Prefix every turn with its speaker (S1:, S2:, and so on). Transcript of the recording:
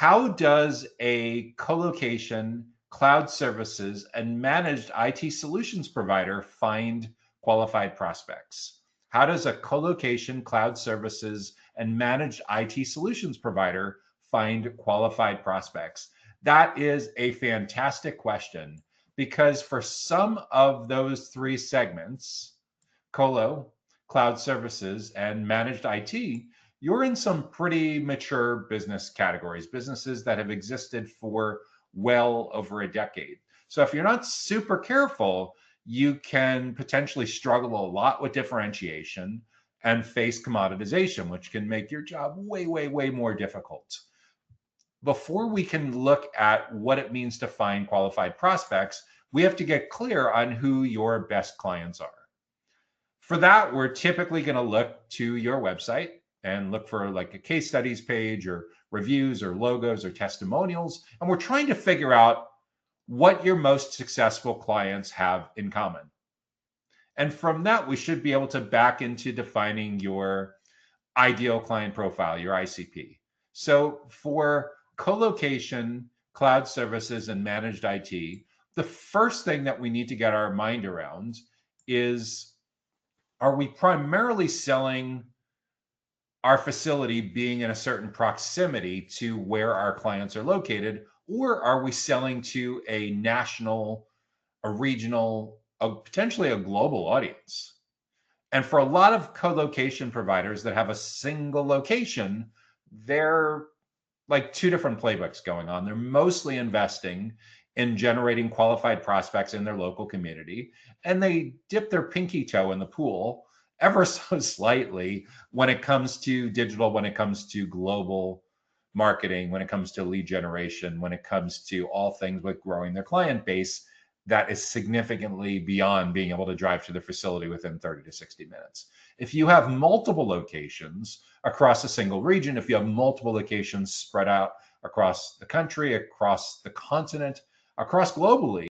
S1: How does a colocation, cloud services, and managed IT solutions provider find qualified prospects? How does a colocation, cloud services, and managed IT solutions provider find qualified prospects? That is a fantastic question because for some of those three segments, colo, cloud services, and managed IT, you're in some pretty mature business categories, businesses that have existed for well over a decade. So if you're not super careful, you can potentially struggle a lot with differentiation and face commoditization, which can make your job way, way, way more difficult. Before we can look at what it means to find qualified prospects, we have to get clear on who your best clients are. For that, we're typically going to look to your website and look for like a case studies page or reviews or logos or testimonials. And we're trying to figure out what your most successful clients have in common. And from that, we should be able to back into defining your ideal client profile, your ICP. So for colocation, cloud services, and managed IT, the first thing that we need to get our mind around is, are we primarily selling our facility being in a certain proximity to where our clients are located, or are we selling to a national, a regional, potentially a global audience? And for a lot of co-location providers that have a single location, they're like two different playbooks going on. They're mostly investing in generating qualified prospects in their local community, and they dip their pinky toe in the pool ever so slightly when it comes to digital, when it comes to global marketing, when it comes to lead generation, when it comes to all things with growing their client base that is significantly beyond being able to drive to the facility within 30 to 60 minutes. If you have multiple locations across a single region, if you have multiple locations spread out across the country, across the continent, across globally,